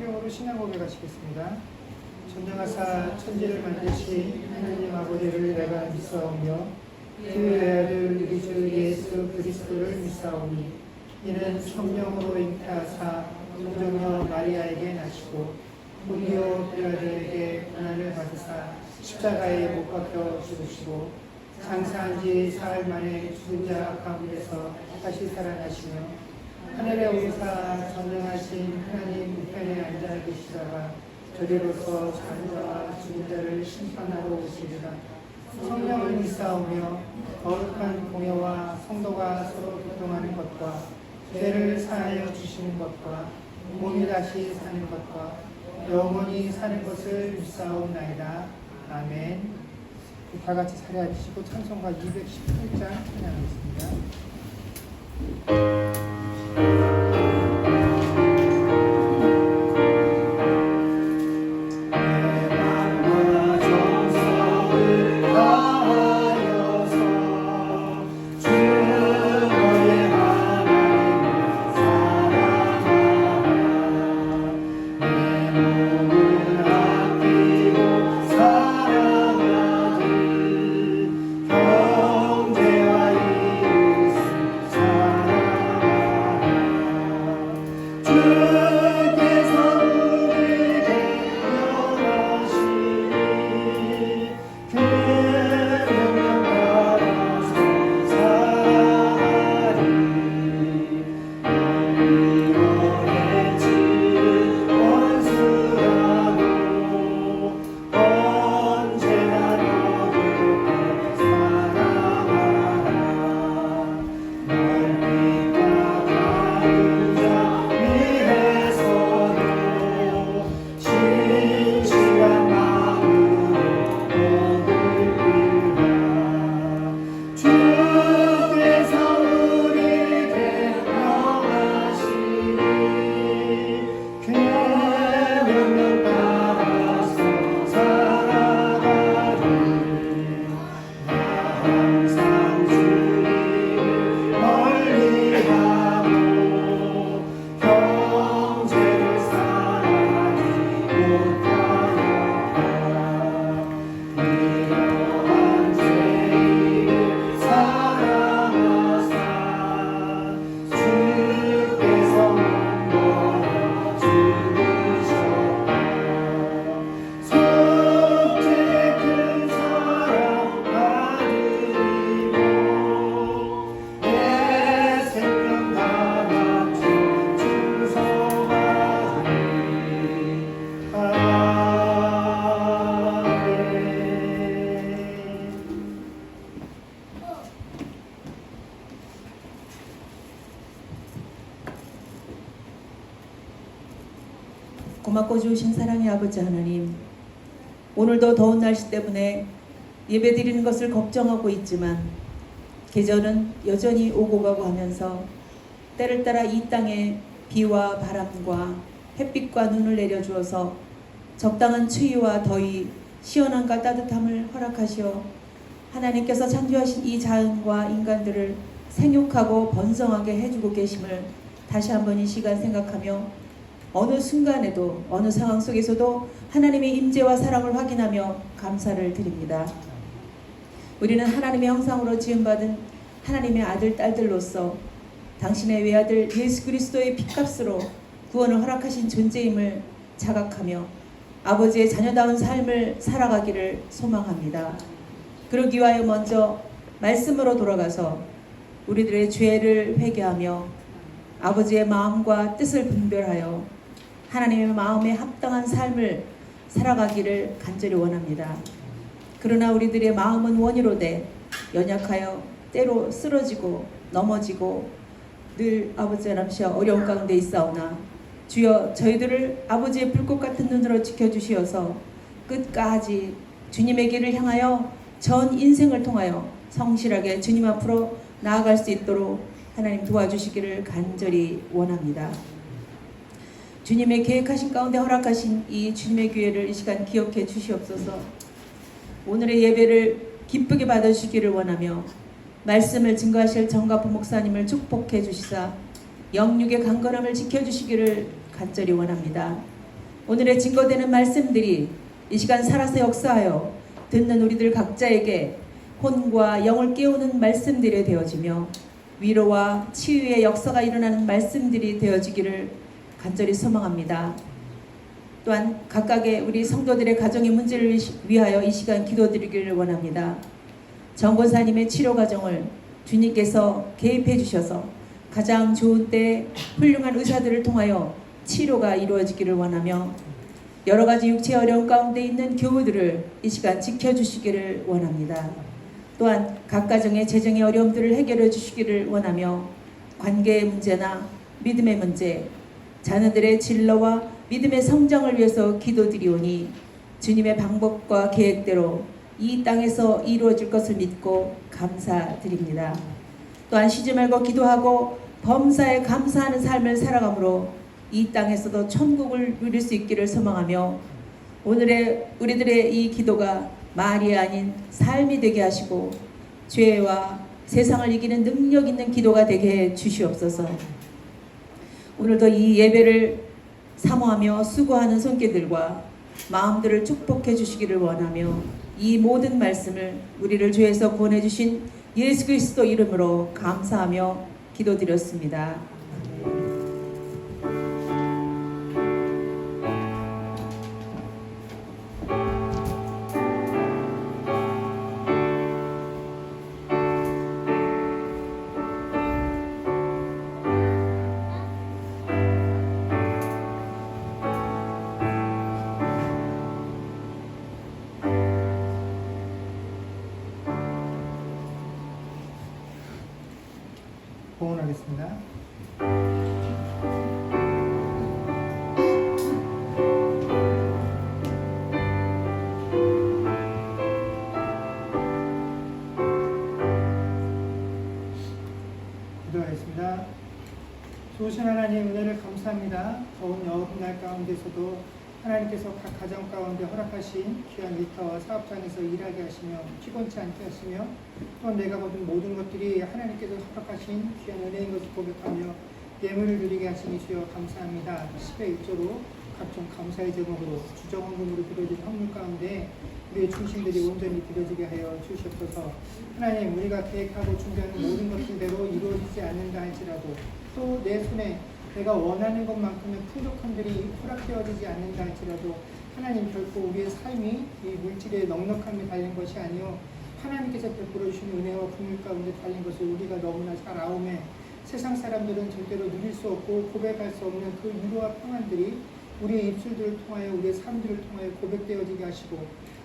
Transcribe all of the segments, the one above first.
성경으로 신앙 고백하시겠습니다. 전능하사 천지를 만드신 하나님 아버지를 내가 믿사오며 그 외아들 우리 주 예수 그리스도를 믿사오니 이는 성령으로 잉태하사 동정녀 마리아에게 나시고 본디오 빌라도에게 고난을 받으사 십자가에 못 박혀 죽으시고 장사한 지 사흘 만에 죽은 자 가운데서 다시 살아나시며 하늘에 오르사 전능하신 하나님 우편에 앉아 계시다가 저리로서 자녀와 죽은 자를 심판하러 오시리라. 성령을 믿사오며 거룩한 공예와 성도가 서로 교통하는 것과 죄를 사하여 주시는 것과 몸이 다시 사는 것과 영원히 사는 것을 믿사옵나이다. 아멘. 다 같이 자리 앉으시고 찬송가 218장 찬양하겠습니다. 고맙고 좋으신 사랑의 아버지 하나님, 오늘도 더운 날씨 때문에 예배 드리는 것을 걱정하고 있지만 계절은 여전히 오고 가고 하면서 때를 따라 이 땅에 비와 바람과 햇빛과 눈을 내려주어서 적당한 추위와 더위, 시원함과 따뜻함을 허락하시어 하나님께서 창조하신 이 자연과 인간들을 생육하고 번성하게 해주고 계심을 다시 한번 이 시간 생각하며 어느 순간에도 어느 상황 속에서도 하나님의 임재와 사랑을 확인하며 감사를 드립니다. 우리는 하나님의 형상으로 지음받은 하나님의 아들, 딸들로서 당신의 외아들 예수 그리스도의 핏값으로 구원을 허락하신 존재임을 자각하며 아버지의 자녀다운 삶을 살아가기를 소망합니다. 그러기 위하여 먼저 말씀으로 돌아가서 우리들의 죄를 회개하며 아버지의 마음과 뜻을 분별하여 하나님의 마음에 합당한 삶을 살아가기를 간절히 원합니다. 그러나 우리들의 마음은 원이로되 연약하여 때로 쓰러지고 넘어지고 늘 아버지 하나님 어려운 가운데 있사오나 주여 저희들을 아버지의 불꽃 같은 눈으로 지켜주시어서 끝까지 주님의 길을 향하여 전 인생을 통하여 성실하게 주님 앞으로 나아갈 수 있도록 하나님 도와주시기를 간절히 원합니다. 주님의 계획하신 가운데 허락하신 이 주님의 기회를 이 시간 기억해 주시옵소서. 오늘의 예배를 기쁘게 받아주시기를 원하며 말씀을 증거하실 정가포 목사님을 축복해 주시사 영육의 강건함을 지켜주시기를 간절히 원합니다. 오늘의 증거되는 말씀들이 이 시간 살아서 역사하여 듣는 우리들 각자에게 혼과 영을 깨우는 말씀들이 되어지며 위로와 치유의 역사가 일어나는 말씀들이 되어지기를 간절히 소망합니다. 또한 각각의 우리 성도들의 가정의 문제를 위하여 이 시간 기도드리기를 원합니다. 정 권사님의 치료 과정을 주님께서 개입해 주셔서 가장 좋은 때 훌륭한 의사들을 통하여 치료가 이루어지기를 원하며 여러 가지 육체의 어려움 가운데 있는 교우들을 이 시간 지켜주시기를 원합니다. 또한 각 가정의 재정의 어려움들을 해결해 주시기를 원하며 관계의 문제나 믿음의 문제, 자녀들의 진로와 믿음의 성장을 위해서 기도드리오니 주님의 방법과 계획대로 이 땅에서 이루어질 것을 믿고 감사드립니다. 또한 쉬지 말고 기도하고 범사에 감사하는 삶을 살아가므로 이 땅에서도 천국을 누릴 수 있기를 소망하며 오늘의 우리들의 이 기도가 말이 아닌 삶이 되게 하시고 죄와 세상을 이기는 능력 있는 기도가 되게 해 주시옵소서. 오늘도 이 예배를 사모하며 수고하는 손길들과 마음들을 축복해 주시기를 원하며 이 모든 말씀을 우리를 죄에서 구원해 주신 예수 그리스도 이름으로 감사하며 기도드렸습니다. 봉헌하겠습니다. 기도하겠습니다. 좋으신 하나님 은혜를 감사합니다. 더운 여름날 가운데서도 하나님께서 각 가정 가운데 허락하신 귀한 일터와 사업장에서 일하게 하시며 피곤치 않게 하시며 또한 내가 모든 모든 것들이 하나님께서 허락하신 귀한 은혜인 것을 고백하며 예물을 드리게 하시니 주여 감사합니다. 10의 1조로 각종 감사의 제목으로 주정헌금으로 드려진 헌물 가운데 우리의 중심들이 온전히 드려지게 하여 주시옵소서. 하나님 우리가 계획하고 준비하는 모든 것들대로 이루어지지 않는다 할지라도 또 내 손에 내가 원하는 것만큼의 풍족함들이 허락되어지지 않는다 할지라도 하나님 결코 우리의 삶이 이 물질의 넉넉함에 달린 것이 아니요 하나님께서 베풀어 주시는 은혜와 긍휼 가운데 달린 것을 우리가 너무나 잘 아오매 세상 사람들은 절대로 누릴 수 없고 고백할 수 없는 그 위로와 평안들이 우리의 입술들을 통하여 우리의 삶들을 통하여 고백되어지게 하시고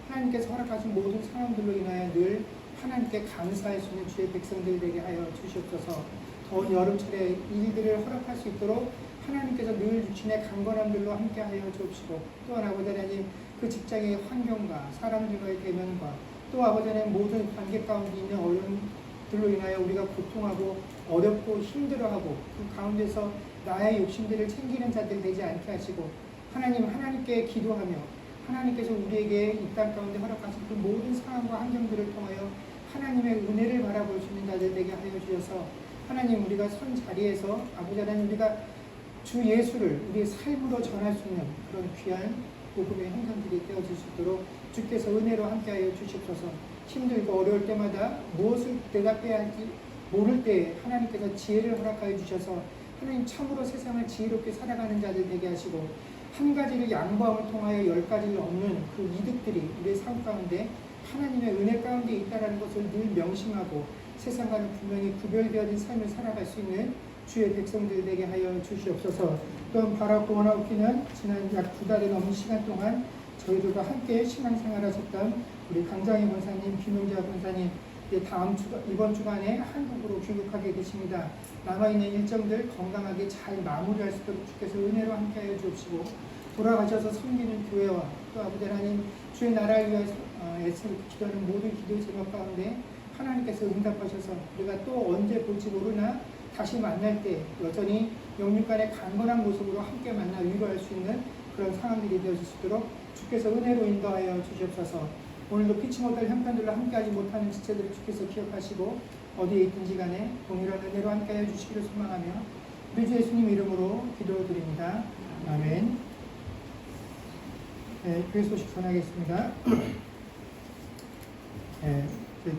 하나님께서 허락하신 모든 상황들로 인하여 늘 하나님께 감사할 수 있는 주의 백성들 되게 하여 주시옵소서. 더운 여름철에 일들을 허락할 수 있도록 하나님께서 늘 주신의 강건함들로 함께하여 주옵시고 또한 아버지 하나님 그 직장의 환경과 사람들과의 대면과 또 아버지 하나님 모든 관계 가운데 있는 어려움들로 인하여 우리가 고통하고 어렵고 힘들어하고 그 가운데서 나의 욕심들을 챙기는 자들 되지 않게 하시고 하나님께 기도하며 하나님께서 우리에게 이 땅 가운데 허락하신 그 모든 상황과 환경들을 통하여 하나님의 은혜를 바라볼 수 있는 자들 되게 하여 주셔서 하나님 우리가 선 자리에서 아버지 하나님 우리가 주 예수를 우리의 삶으로 전할 수 있는 그런 귀한 복음의 형상들이 되어질 수 있도록 주께서 은혜로 함께하여 주시옵소서. 힘들고 어려울 때마다 무엇을 대답해야 할지 모를 때 하나님께서 지혜를 허락하여 주셔서 하나님 참으로 세상을 지혜롭게 살아가는 자들 되게 하시고 한 가지를 양보함을 통하여 10가지를 얻는 그 이득들이 우리의 삶 가운데 하나님의 은혜 가운데 있다는 것을 늘 명심하고 세상과는 분명히 구별되어진 삶을 살아갈 수 있는 주의 백성들 되게 하여 주시옵소서. 또한 바라고 원하옵기는 지난 약 2달이 넘은 시간 동안 저희들과 함께 신앙생활 하셨던 우리 강장희 권사님, 김용자 권사님 이번 주간에 한국으로 귀국하게 되십니다. 남아있는 일정들 건강하게 잘 마무리할 수 있도록 주께서 은혜로 함께하여 주옵시고 돌아가셔서 섬기는 교회와 또 아버지 하나님 주의 나라를 위하여 애쓰고 기도하는 모든 기도 제목 가운데 하나님께서 응답하셔서 우리가 또 언제 볼지 모르나 다시 만날 때 여전히 영육간의 강건한 모습으로 함께 만나 위로할 수 있는 그런 상황들이 되어질 수 있도록 주께서 은혜로 인도하여 주시옵소서. 오늘도 피치 못할 형편들로 함께하지 못하는 지체들을 주께서 기억하시고 어디에 있든지 간에 동일한 은혜로 함께하여 주시기를 소망하며 우리 주 예수님 이름으로 기도드립니다. 아멘. 네, 교회 소식 전하겠습니다. 네, 좀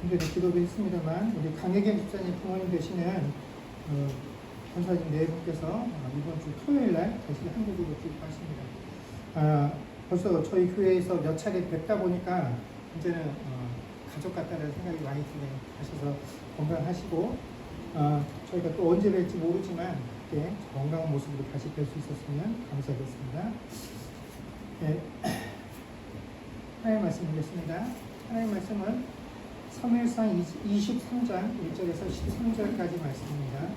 전에 기도도 했습니다만 우리 강혜경 집사님 부모님 되시는 권사님 네 분께서 이번 주 토요일 날 다시 한국으로 귀국하십니다. 벌써 저희 교회에서 몇 차례 뵙다 보니까 이제는 가족 같다는 생각이 많이 드네요. 하셔서 건강하시고 저희가 또 언제 뵐지 모르지만 그때 건강한 모습으로 다시 뵐 수 있었으면 감사하겠습니다. 네. 하나님 말씀 보겠습니다. 하나님 말씀은 사무엘상 23장 1절에서 13절까지 말씀입니다.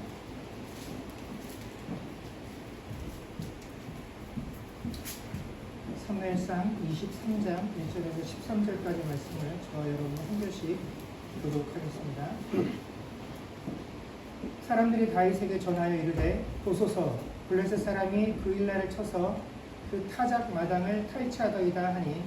사무엘상 23장 1절에서 13절까지 말씀을 저와 여러분 한 절씩 보도록 하겠습니다. 사람들이 다윗에게 전하여 이르되 보소서 블레셋 사람이 그 일날을 쳐서 그 타작 마당을 탈취하더이다 하니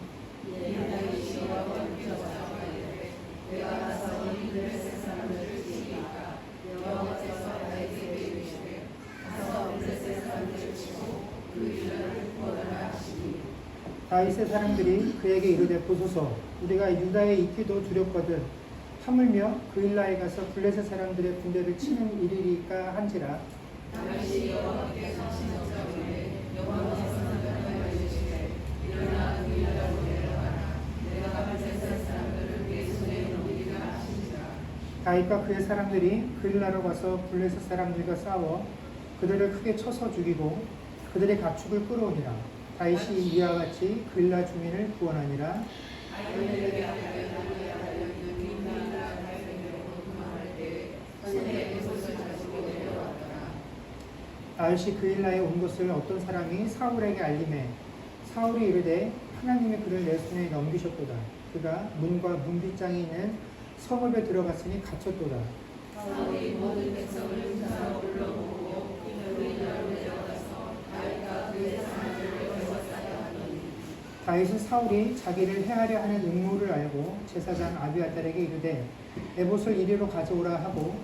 다윗의 사람들이 그에게 이르되 보소서 우리가 유다에 있기도 두렵거든 하물며 그 일라에 가서 블레셋 사람들의 군대를 치는 일이리까 한지라. 다윗과 그의 사람들이 그 일라로 가서 블레셋 사람들과 싸워 그들을 크게 쳐서 죽이고 그들의 가축을 끌어오니라. 다윗이 이와 같이 그 일라 주민을 구원하니라. 다윗이 그 일라에 온 것을 어떤 사람이 사울에게 알림해 사울이 이르되 하나님이 그를 내 손에 넘기셨도다. 그가 문과 문빗장이 있는 성읍에 들어갔으니 갇혔도다. 사울이 모든 백성을 흩어서 불러모으고 그 일라로 내려가서 다윗과 그의 사람들을 에워싸려 하더니 다윗은 사울이 자기를 해하려 하는 음모를 알고 제사장 아비아달에게 이르되 에봇을 이리로 가져오라 하고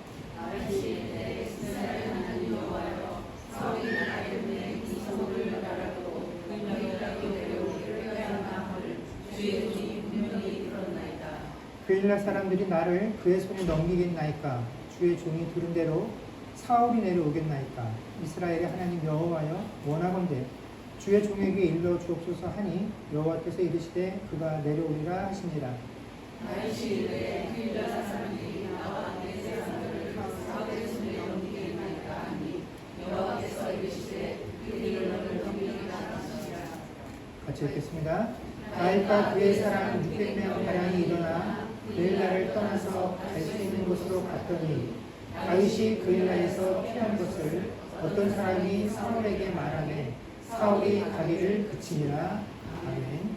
그 일날 사람들이 나를 그의 손에 넘기겠나이까. 주의 종이 들은 대로 사울이 내려오겠나이까. 이스라엘의 하나님 여호와여 원하건대 주의 종에게 일러 주옵소서 하니 여호와께서 이르시되 그가 내려오리라 하시니라. 다윗이 이르되 그 일날 사람들이 나와 내 사람들을 사울의 손에 넘기겠나이까 하니 여호와께서 이르시되 그 일을 너를 넘기리라 하시니라. 같이 읽겠습니다. 다윗과 그의 사람 600명 가량이 일어나 그 일날을 떠나서 갈 수 있는 곳으로 갔더니 다윗이 그 일날에서 피한 것을 어떤 사람이 사울에게 말하매 사울이 가기를 그치니라. 아멘.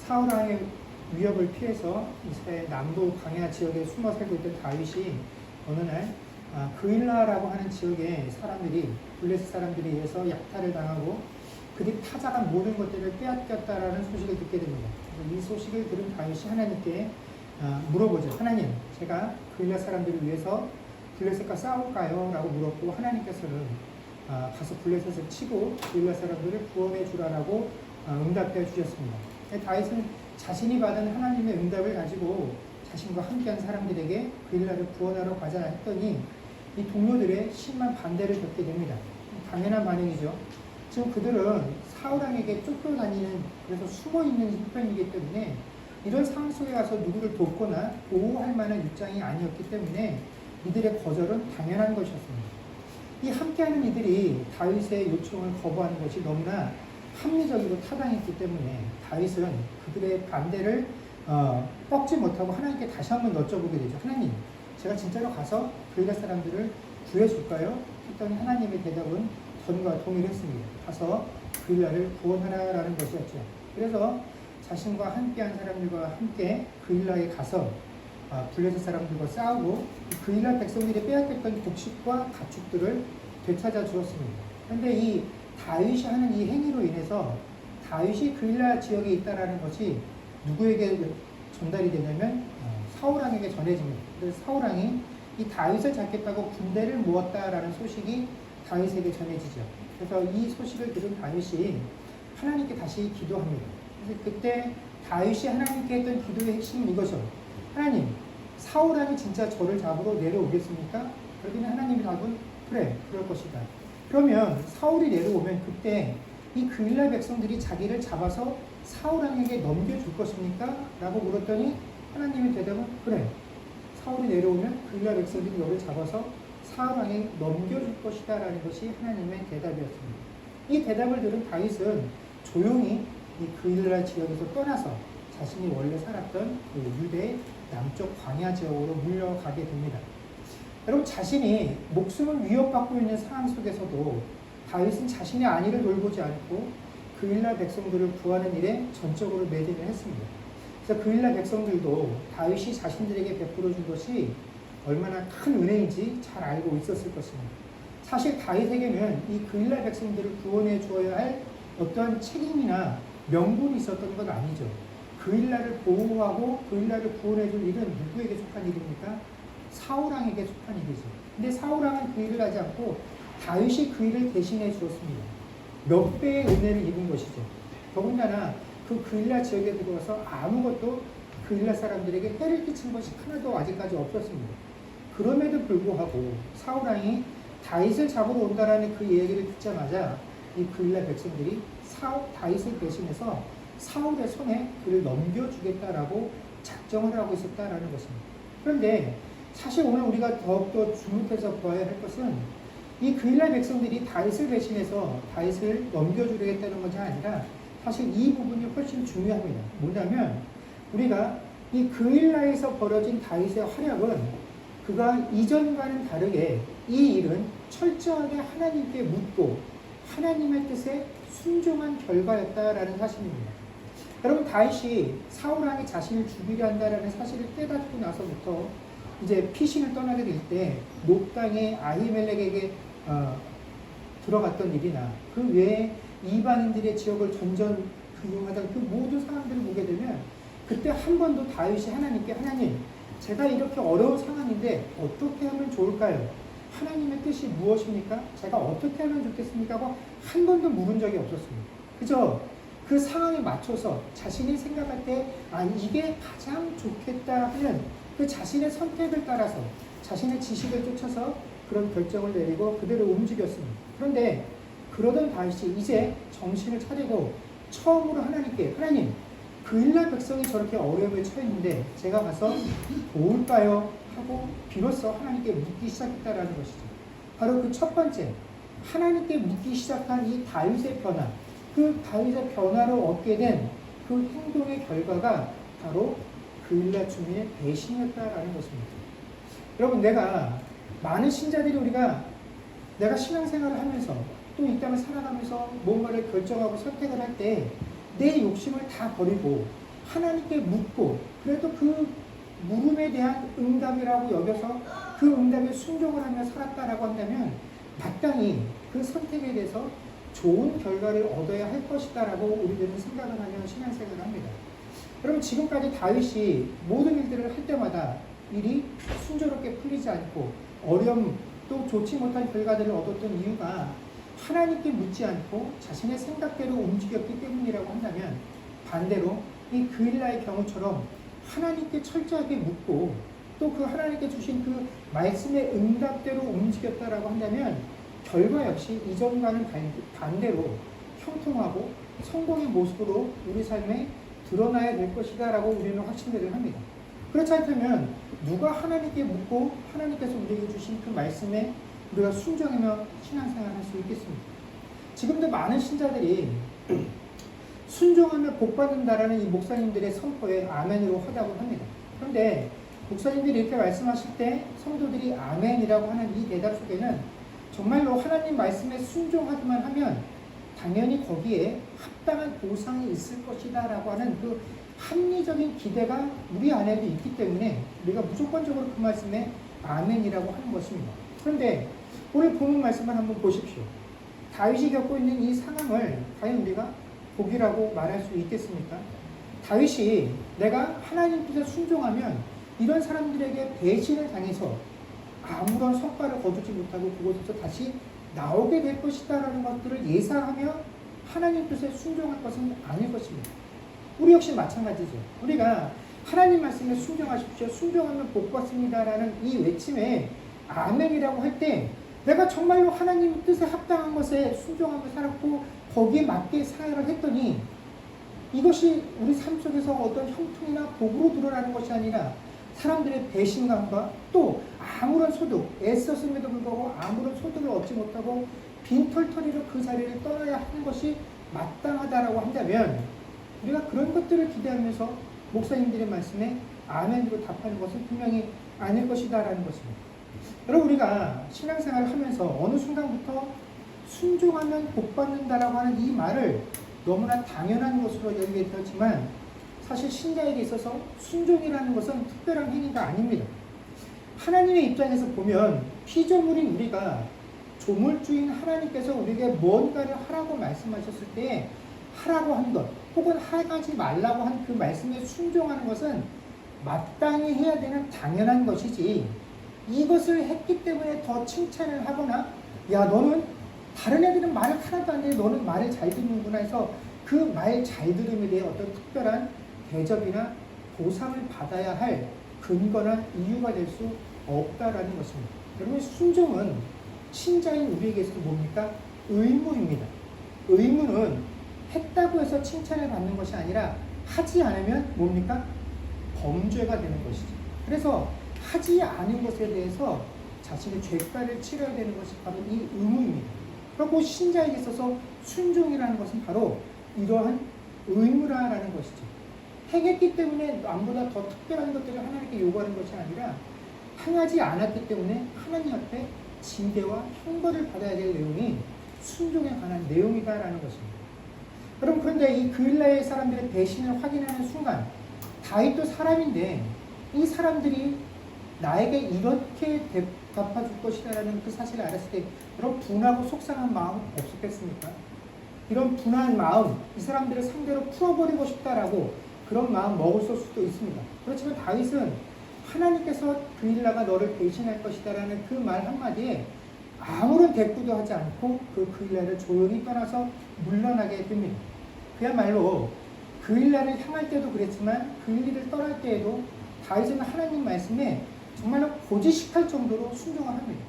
사울 왕의 위협을 피해서 이스라엘 남부 광야 지역에 숨어 살고 있던 다윗이 어느 날 그일라라고 하는 지역의 사람들이 블레셋 사람들에 의해서 약탈을 당하고 그들이 타작한 모든 것들을 빼앗겼다라는 소식을 듣게 됩니다. 이 소식을 들은 다윗이 하나님께 물어보죠. 하나님, 제가 그일라 사람들을 위해서 블레셋과 싸울까요? 라고 물었고 하나님께서는 가서 블레셋을 치고 그일라 사람들을 구원해 주라라고 응답해 주셨습니다. 다윗은 자신이 받은 하나님의 응답을 가지고 자신과 함께한 사람들에게 그일라를 구원하러 가자 했더니 이 동료들의 심한 반대를 겪게 됩니다. 당연한 반응이죠. 지금 그들은 사울왕에게 쫓겨다니는, 그래서 숨어있는 형편이기 때문에 이런 상황 속에 가서 누구를 돕거나 보호할 만한 입장이 아니었기 때문에 이들의 거절은 당연한 것이었습니다. 이 함께하는 이들이 다윗의 요청을 거부하는 것이 너무나 합리적이고 타당했기 때문에 다윗은 그들의 반대를 꺾지 못하고 하나님께 다시 한번 여쭤보게 되죠. 하나님, 제가 진짜로 가서 그일라 사람들을 구해줄까요? 했더니 하나님의 대답은 전과 동일했습니다. 가서 그일라를 구원하라라는 것이었죠. 그래서 자신과 함께한 사람들과 함께 그일라에 가서 블레셋 사람들과 싸우고 그일라 백성들이 빼앗겼던 곡식과 가축들을 되찾아 주었습니다. 그런데 이 다윗이 하는 이 행위로 인해서 다윗이 그일라 지역에 있다라는 것이 누구에게 전달이 되냐면 사울왕에게 전해집니다. 그래서 사울왕이 이 다윗을 잡겠다고 군대를 모았다라는 소식이 다윗에게 전해지죠. 그래서 이 소식을 들은 다윗이 하나님께 다시 기도합니다. 그래서 그때 다윗이 하나님께 했던 기도의 핵심은 이거죠. 하나님, 사울왕이 진짜 저를 잡으러 내려오겠습니까? 그러더니 하나님이 답은 그래, 그럴 것이다. 그러면 사울이 내려오면 그때 이 그일라 백성들이 자기를 잡아서 사울왕에게 넘겨줄 것입니까? 라고 물었더니 하나님의 대답은 그래, 사울이 내려오면 그일라 백성들이 너를 잡아서 사울왕에게 넘겨줄 것이다 라는 것이 하나님의 대답이었습니다. 이 대답을 들은 다윗은 조용히 이 그일라 지역에서 떠나서 자신이 원래 살았던 그 유대 남쪽 광야 지역으로 물려가게 됩니다. 여러분, 자신이 목숨을 위협받고 있는 상황 속에서도 다윗은 자신의 안위를 돌보지 않고 그일라 백성들을 구하는 일에 전적으로 매진을 했습니다. 그래서 그일라 백성들도 다윗이 자신들에게 베풀어 준 것이 얼마나 큰 은혜인지 잘 알고 있었을 것입니다. 사실 다윗에게는 이 그일라 백성들을 구원해 주어야 할 어떠한 책임이나 명분이 있었던 건 아니죠. 그일라를 보호하고 그일라를 구원해 줄 일은 누구에게 속한 일입니까? 사울왕에게 속한 일이죠. 근데 사울왕은 그 일을 하지 않고 다윗이 그 일을 대신해 주었습니다. 몇 배의 은혜를 입은 것이죠. 더군다나 그 그일라 지역에 들어가서 아무것도 그일라 사람들에게 해를 끼친 것이 하나도 아직까지 없었습니다. 그럼에도 불구하고 사울왕이 다윗을 잡으러 온다라는 그 얘기를 듣자마자 이 그일라 백성들이 다윗을 대신해서 사울의 손에 그를 넘겨주겠다라고 작정을 하고 있었다라는 것입니다. 그런데 사실 오늘 우리가 더욱더 주목해서 보아야 할 것은 이 그일라 백성들이 다윗을 대신해서 다윗을 넘겨주려겠다는 것이 아니라 사실 이 부분이 훨씬 중요합니다. 뭐냐면 우리가 이 그일라에서 벌어진 다윗의 활약은 그가 이전과는 다르게 이 일은 철저하게 하나님께 묻고 하나님의 뜻에 순종한 결과였다라는 사실입니다. 여러분, 다윗이 사울왕이 자신을 죽이려 한다라는 사실을 깨닫고 나서부터 이제 피신을 떠나게 될 때 높당의 아히멜렉에게 들어갔던 일이나 그 외에 이방인들의 지역을 전전긍긍하던 그 모든 상황들을 보게 되면 그때 한 번도 다윗이 하나님께 하나님, 제가 이렇게 어려운 상황인데 어떻게 하면 좋을까요? 하나님의 뜻이 무엇입니까? 제가 어떻게 하면 좋겠습니까? 하고 한 번도 물은 적이 없었습니다. 그저 그 상황에 맞춰서 자신이 생각할 때 이게 가장 좋겠다 하는 그 자신의 선택을 따라서 자신의 지식을 쫓아서 그런 결정을 내리고 그대로 움직였습니다. 그런데 그러던 다윗이 이제 정신을 차리고 처음으로 하나님께 하나님, 그일라 백성이 저렇게 어려움에 처했는데 제가 가서 도울까요? 하고 비로소 하나님께 묻기 시작했다라는 것이죠. 바로 그 첫 번째, 하나님께 묻기 시작한 이 다윗의 변화, 그 다윗의 변화를 얻게 된 그 행동의 결과가 바로 그일라 주민의 배신이었다라는 것입니다. 여러분, 많은 신자들이 내가 신앙생활을 하면서 또 이 땅을 살아가면서 뭔가를 결정하고 선택을 할 때 내 욕심을 다 버리고 하나님께 묻고 그래도 그 물음에 대한 응답이라고 여겨서 그 응답에 순종을 하며 살았다라고 한다면 마땅히 그 선택에 대해서 좋은 결과를 얻어야 할 것이다라고 우리들은 생각을 하며 신앙생활을 합니다. 여러분, 지금까지 다윗이 모든 일들을 할 때마다 일이 순조롭게 풀리지 않고 어려움 또 좋지 못한 결과들을 얻었던 이유가 하나님께 묻지 않고 자신의 생각대로 움직였기 때문이라고 한다면 반대로 이 그일라의 경우처럼 하나님께 철저하게 묻고 또 그 하나님께 주신 그 말씀의 응답대로 움직였다라고 한다면 결과 역시 이전과는 반대로 형통하고 성공의 모습으로 우리 삶에 드러나야 될 것이다 라고 우리는 확신을 합니다. 그렇지 않다면 누가 하나님께 묻고 하나님께서 우리에게 주신 그 말씀에 우리가 순종하며 신앙생활을 할 수 있겠습니까? 지금도 많은 신자들이 순종하며 복받는다라는 이 목사님들의 선포에 아멘으로 화답을 합니다. 그런데 목사님들이 이렇게 말씀하실 때 성도들이 아멘이라고 하는 이 대답 속에는 정말로 하나님 말씀에 순종하기만 하면 당연히 거기에 합당한 보상이 있을 것이다 라고 하는 그 합리적인 기대가 우리 안에도 있기 때문에 우리가 무조건적으로 그 말씀에 아멘이라고 하는 것입니다. 그런데 오늘 본문 말씀을 한번 보십시오. 다윗이 겪고 있는 이 상황을 과연 우리가 복이라고 말할 수 있겠습니까? 다윗이 내가 하나님 뜻에 순종하면 이런 사람들에게 배신을 당해서 아무런 성과를 거두지 못하고 그곳에서 다시 나오게 될 것이다라는 것들을 예상하며 하나님 뜻에 순종할 것은 아닐 것입니다. 우리 역시 마찬가지죠. 우리가 하나님 말씀에 순종하십시오. 순종하면 복 받습니다라는 이 외침에 아멘이라고 할 때 내가 정말로 하나님 뜻에 합당한 것에 순종하며 살았고 거기에 맞게 사역을 했더니 이것이 우리 삶 속에서 어떤 형통이나 복으로 드러나는 것이 아니라 사람들의 배신감과 또 아무런 소득, 애썼음에도 불구하고 아무런 소득을 얻지 못하고 빈털터리로 그 자리를 떠나야 하는 것이 마땅하다라고 한다면 우리가 그런 것들을 기대하면서 목사님들의 말씀에 아멘으로 답하는 것은 분명히 아닐 것이다라는 것입니다. 여러분, 우리가 신앙생활을 하면서 어느 순간부터 순종하면 복받는다라고 하는 이 말을 너무나 당연한 것으로 여기게 되었지만 사실 신자에게 있어서 순종이라는 것은 특별한 행위가 아닙니다. 하나님의 입장에서 보면 피조물인 우리가 조물주인 하나님께서 우리에게 뭔가를 하라고 말씀하셨을 때 하라고 한 것 혹은 하지 말라고 한 그 말씀에 순종하는 것은 마땅히 해야 되는 당연한 것이지 이것을 했기 때문에 더 칭찬을 하거나 야 너는 다른 애들은 말을 하나도 안 돼 너는 말을 잘 듣는구나 해서 그 말 잘 들음에 대해 어떤 특별한 대접이나 보상을 받아야 할 근거나 이유가 될 수 없다라는 것입니다. 여러분, 순종은 신자인 우리에게 있어서 뭡니까? 의무입니다. 의무는 했다고 해서 칭찬을 받는 것이 아니라 하지 않으면 뭡니까? 범죄가 되는 것이죠. 그래서 하지 않은 것에 대해서 자신의 죄가를 치러야 되는 것이 바로 이 의무입니다. 그리고 신자에게 있어서 순종이라는 것은 바로 이러한 의무라는 것이죠. 행했기 때문에 남보다 더 특별한 것들을 하나님께 요구하는 것이 아니라 행하지 않았기 때문에 하나님 앞에 징계와 형벌을 받아야 될 내용이 순종에 관한 내용이다라는 것입니다. 여러분, 그런데 이 그일라의 사람들의 배신을 확인하는 순간 다윗도 사람인데 이 사람들이 나에게 이렇게 갚아줄 것이라는 그 사실을 알았을 때 여러분 분하고 속상한 마음 없었겠습니까? 이런 분한 마음, 이 사람들을 상대로 풀어버리고 싶다라고 그런 마음 먹을 수도 있습니다. 그렇지만 다윗은 하나님께서 그일라가 너를 배신할 것이다라는 그 말 한마디에 아무런 대꾸도 하지 않고 그 그일라를 조용히 떠나서 물러나게 됩니다. 그야말로 그일라를 향할 때도 그랬지만 그일리를 떠날 때에도 다윗은 하나님 말씀에 정말로 고지식할 정도로 순종을 합니다.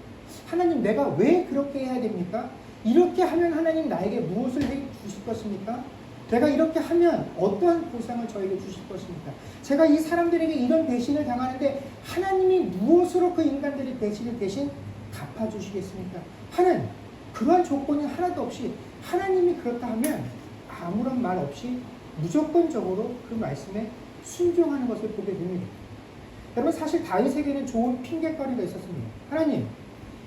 하나님, 내가 왜 그렇게 해야 됩니까? 이렇게 하면 하나님 나에게 무엇을 해 주실 것입니까? 내가 이렇게 하면 어떠한 보상을 저에게 주실 것입니까? 제가 이 사람들에게 이런 배신을 당하는데 하나님이 무엇으로 그 인간들의 배신을 대신 갚아주시겠습니까? 하는 그러한 조건이 하나도 없이 하나님이 그렇다 하면 아무런 말 없이 무조건적으로 그 말씀에 순종하는 것을 보게 됩니다. 여러분, 사실 다윗에게는 좋은 핑계거리가 있었습니다. 하나님,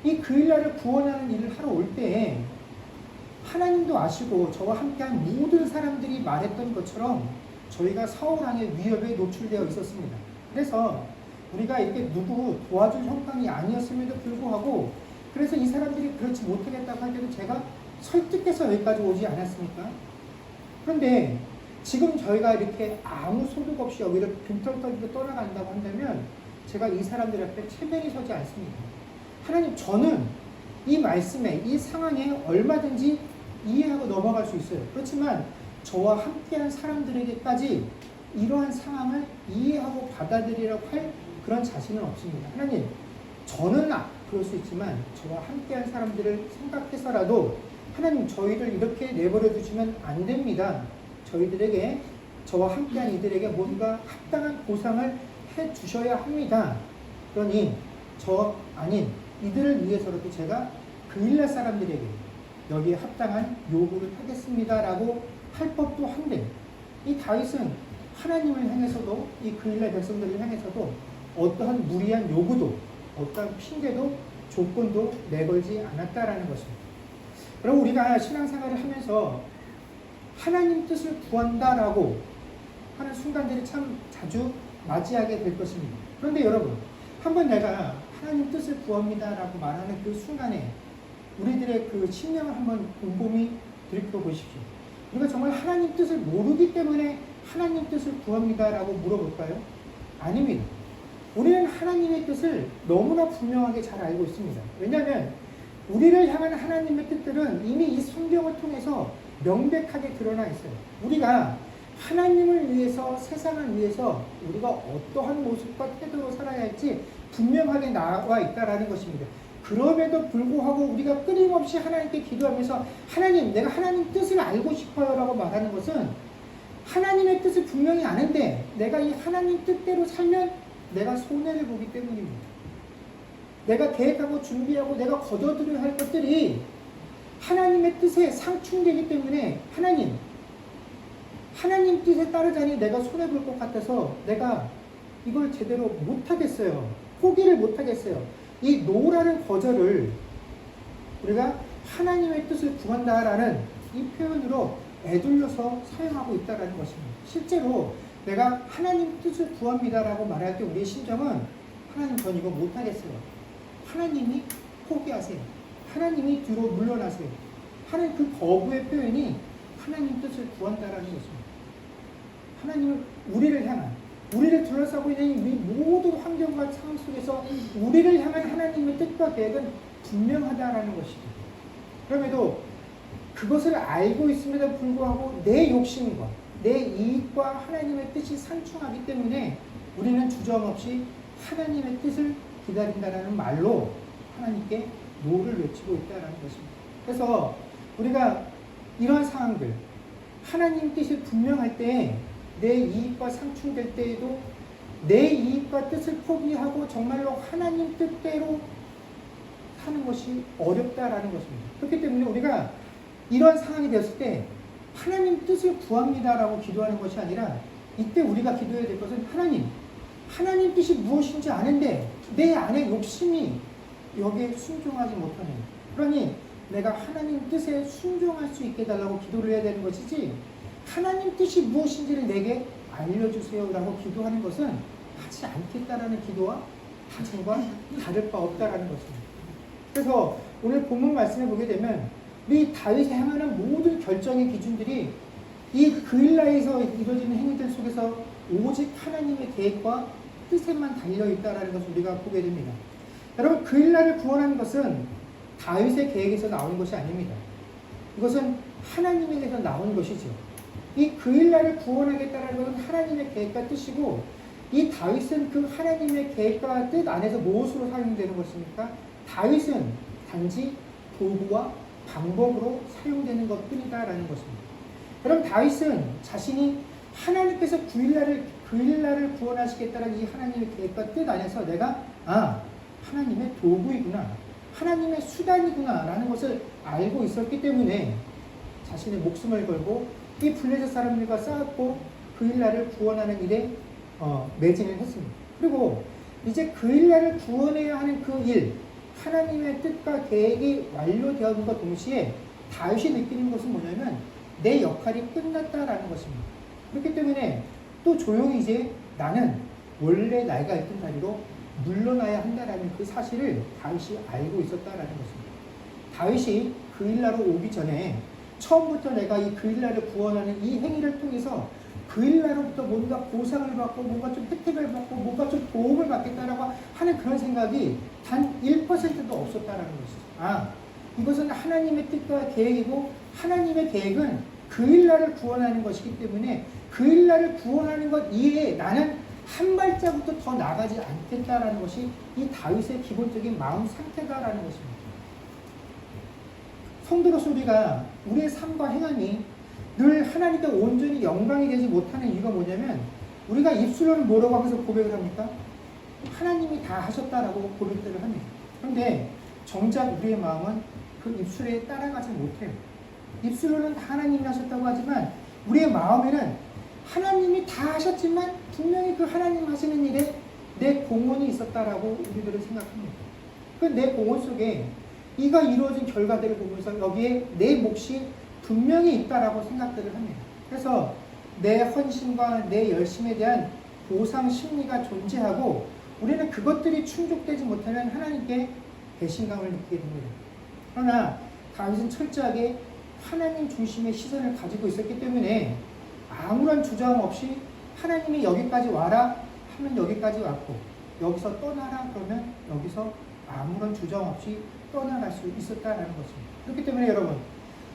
이 그일라를 구원하는 일을 하러 올 때 하나님도 아시고 저와 함께한 모든 사람들이 말했던 것처럼 저희가 사울왕의 위협에 노출되어 있었습니다. 그래서 우리가 이렇게 누구 도와줄 형편이 아니었음에도 불구하고 그래서 이 사람들이 그렇지 못하겠다고 할 때도 제가 설득해서 여기까지 오지 않았습니까? 그런데 지금 저희가 이렇게 아무 소득 없이 여기를 빈털터리로 떠나간다고 한다면 제가 이 사람들 앞에 체면이 서지 않습니다. 하나님, 저는 이 말씀에 이 상황에 얼마든지 이해하고 넘어갈 수 있어요. 그렇지만 저와 함께한 사람들에게까지 이러한 상황을 이해하고 받아들이려고 할 그런 자신은 없습니다. 하나님, 저는 그럴 수 있지만 저와 함께한 사람들을 생각해서라도 하나님, 저희를 이렇게 내버려 두시면 안 됩니다. 저희들에게, 저와 함께한 이들에게 뭔가 합당한 보상을 해 주셔야 합니다. 그러니 저 아닌 이들을 위해서라도 제가 그일라 사람들에게 여기에 합당한 요구를 하겠습니다라고 할 법도 한데 이 다윗은 하나님을 향해서도 이 그일라 백성들을 향해서도 어떠한 무리한 요구도 어떠한 핑계도 조건도 내걸지 않았다라는 것입니다. 그럼 우리가 신앙생활을 하면서 하나님 뜻을 구한다라고 하는 순간들이 참 자주 맞이하게 될 것입니다. 그런데 여러분, 한번 내가 하나님 뜻을 구합니다라고 말하는 그 순간에 우리들의 그 심령을 한번 곰곰이 들여다보십시오. 우리가 정말 하나님 뜻을 모르기 때문에 하나님 뜻을 구합니다라고 물어볼까요? 아닙니다. 우리는 하나님의 뜻을 너무나 분명하게 잘 알고 있습니다. 왜냐하면 우리를 향한 하나님의 뜻들은 이미 이 성경을 통해서 명백하게 드러나 있어요. 우리가 하나님을 위해서, 세상을 위해서 우리가 어떠한 모습과 태도로 살아야 할지 분명하게 나와 있다라는 것입니다. 그럼에도 불구하고 우리가 끊임없이 하나님께 기도하면서 하나님, 내가 하나님 뜻을 알고 싶어요 라고 말하는 것은 하나님의 뜻을 분명히 아는데 내가 이 하나님 뜻대로 살면 내가 손해를 보기 때문입니다. 내가 계획하고 준비하고 내가 거둬들여야 할 것들이 하나님의 뜻에 상충되기 때문에 하나님 뜻에 따르자니 내가 손해볼 것 같아서 내가 이걸 제대로 못하겠어요. 포기를 못하겠어요. 이 노라는 거절을 우리가 하나님의 뜻을 구한다라는 이 표현으로 애둘러서 사용하고 있다는 것입니다. 실제로 내가 하나님 뜻을 구합니다라고 말할 때 우리의 심정은 하나님 전 이거 못하겠어요. 하나님이 포기하세요. 하나님이 뒤로 물러나세요. 하는 그 거부의 표현이 하나님 뜻을 구한다라는 것입니다. 하나님은 우리를 향한, 우리를 둘러싸고 있는 이 모든 환경과 상황 속에서 우리를 향한 하나님의 뜻과 계획은 분명하다라는 것이죠. 그럼에도 그것을 알고 있음에도 불구하고 내 욕심과 내 이익과 하나님의 뜻이 상충하기 때문에 우리는 주저없이 하나님의 뜻을 기다린다는 말로 하나님께 노를 외치고 있다는 것입니다. 그래서 우리가 이런 상황들, 하나님 뜻이 분명할 때 내 이익과 상충될 때에도 내 이익과 뜻을 포기하고 정말로 하나님 뜻대로 사는 것이 어렵다라는 것입니다. 그렇기 때문에 우리가 이런 상황이 되었을 때 하나님 뜻을 구합니다라고 기도하는 것이 아니라 이때 우리가 기도해야 될 것은 하나님 뜻이 무엇인지 아는데 내 안에 욕심이 여기에 순종하지 못하는, 그러니 내가 하나님 뜻에 순종할 수 있게 해달라고 기도를 해야 되는 것이지 하나님 뜻이 무엇인지를 내게 알려주세요 라고 기도하는 것은 하지 않겠다라는 기도와 다짐과 다를 바 없다라는 것입니다. 그래서 오늘 본문 말씀을 보게 되면 이 다윗이 행하는 모든 결정의 기준들이 이 그일라에서 이루어지는 행위들 속에서 오직 하나님의 계획과 뜻에만 달려있다라는 것을 우리가 보게 됩니다. 여러분, 그일라를 구원하는 것은 다윗의 계획에서 나오는 것이 아닙니다. 이것은 하나님에게서 나온 것이죠. 이 그일라를 구원하겠다는 것은 하나님의 계획과 뜻이고 이 다윗은 그 하나님의 계획과 뜻 안에서 무엇으로 사용되는 것입니까? 다윗은 단지 도구와 방법으로 사용되는 것뿐이다라는 것입니다. 여러분, 다윗은 자신이 하나님께서 그일라를 구원하시겠다는 이 하나님의 계획과 뜻 안에서 내가 하나님의 도구이구나, 하나님의 수단이구나 라는 것을 알고 있었기 때문에 자신의 목숨을 걸고 이 블레셋 사람들과 싸웠고 그일라를 구원하는 일에 매진을 했습니다. 그리고 이제 그일라를 구원해야 하는 그 일, 하나님의 뜻과 계획이 완료되었는과 동시에 다윗이 느끼는 것은 뭐냐면 내 역할이 끝났다라는 것입니다. 그렇기 때문에 또 조용히 이제 나는 원래 나이가 있던 자리로 물러나야 한다라는 그 사실을 다윗이 알고 있었다라는 것입니다. 다윗이 그일라로 오기 전에 처음부터 내가 이 그일라를 구원하는 이 행위를 통해서 그일라로부터 뭔가 보상을 받고 뭔가 좀 혜택을 받고 뭔가 좀 도움을 받겠다라고 하는 그런 생각이 단 1%도 없었다라는 것이죠. 이것은 하나님의 뜻과 계획이고 하나님의 계획은 그일라를 구원하는 것이기 때문에 그일라를 구원하는 것 이외에 나는 한 발자국도 더 나가지 않겠다라는 것이 이 다윗의 기본적인 마음 상태다라는 것입니다. 성도로서 우리가 우리의 삶과 행함이 늘 하나님께 온전히 영광이 되지 못하는 이유가 뭐냐면 우리가 입술로는 뭐라고 하면서 고백을 합니까? 하나님이 다 하셨다라고 고백들을 합니다. 그런데 정작 우리의 마음은 그 입술에 따라가지 못해요. 입술로는 다 하나님이 하셨다고 하지만 우리의 마음에는 하나님이 다 하셨지만 분명히 그 하나님 하시는 일에 내 공헌이 있었다라고 우리들은 생각합니다. 그 내 공헌 속에 이가 이루어진 결과들을 보면서 여기에 내 몫이 분명히 있다라고 생각들을 합니다. 그래서 내 헌신과 내 열심에 대한 보상 심리가 존재하고 우리는 그것들이 충족되지 못하면 하나님께 배신감을 느끼게 됩니다. 그러나 다윗은 철저하게 하나님 중심의 시선을 가지고 있었기 때문에 아무런 주저함 없이 하나님이 여기까지 와라 하면 여기까지 왔고 여기서 떠나라 그러면 여기서 아무런 주저 없이 떠나갈 수 있었다라는 것입니다. 그렇기 때문에 여러분,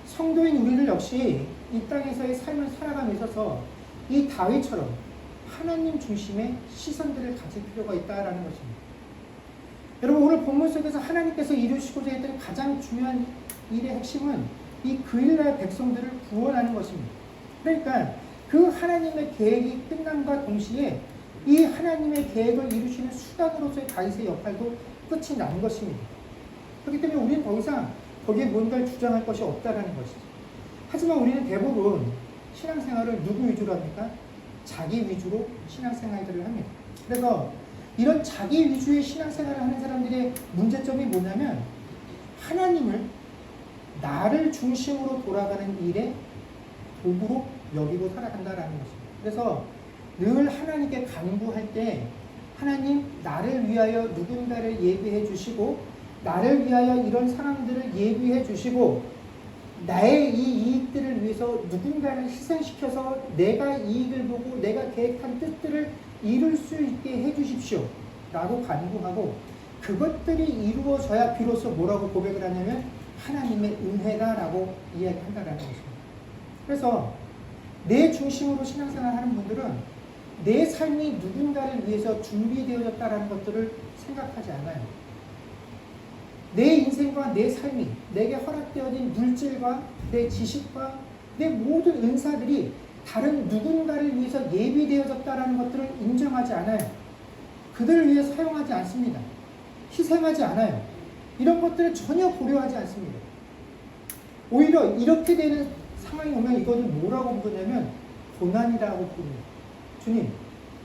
성도인 우리들 역시 이 땅에서의 삶을 살아감에 있어서 이 다윗처럼 하나님 중심의 시선들을 가질 필요가 있다라는 것입니다. 여러분, 오늘 본문 속에서 하나님께서 이루시고자 했던 가장 중요한 일의 핵심은 이 그일라의 백성들을 구원하는 것입니다. 그러니까 그 하나님의 계획이 끝남과 동시에 이 하나님의 계획을 이루시는 수단으로서의 다윗의 역할도 끝이 난 것입니다. 그렇기 때문에 우리는 더 이상 거기에 뭔가를 주장할 것이 없다라는 것이죠. 하지만 우리는 대부분 신앙생활을 누구 위주로 합니까? 자기 위주로 신앙생활들을 합니다. 그래서 이런 자기 위주의 신앙생활을 하는 사람들의 문제점이 뭐냐면 하나님을 나를 중심으로 돌아가는 일에 도구로 여기고 살아간다라는 것입니다. 그래서 늘 하나님께 간구할 때 하나님 나를 위하여 누군가를 예비해 주시고 나를 위하여 이런 사람들을 예비해 주시고 나의 이 이익들을 위해서 누군가를 희생시켜서 내가 이익을 보고 내가 계획한 뜻들을 이룰 수 있게 해 주십시오 라고 간구하고 그것들이 이루어져야 비로소 뭐라고 고백을 하냐면 하나님의 은혜다라고 이야기한다라는 것입니다. 그래서 내 중심으로 신앙생활 하는 분들은 내 삶이 누군가를 위해서 준비되어졌다라는 것들을 생각하지 않아요. 내 인생과 내 삶이 내게 허락되어진 물질과 내 지식과 내 모든 은사들이 다른 누군가를 위해서 예비되어졌다라는 것들을 인정하지 않아요. 그들을 위해 사용하지 않습니다. 희생하지 않아요. 이런 것들을 전혀 고려하지 않습니다. 오히려 이렇게 되는 상황이 오면 이거를 뭐라고 부르냐면 고난이라고 부릅니다. 주님,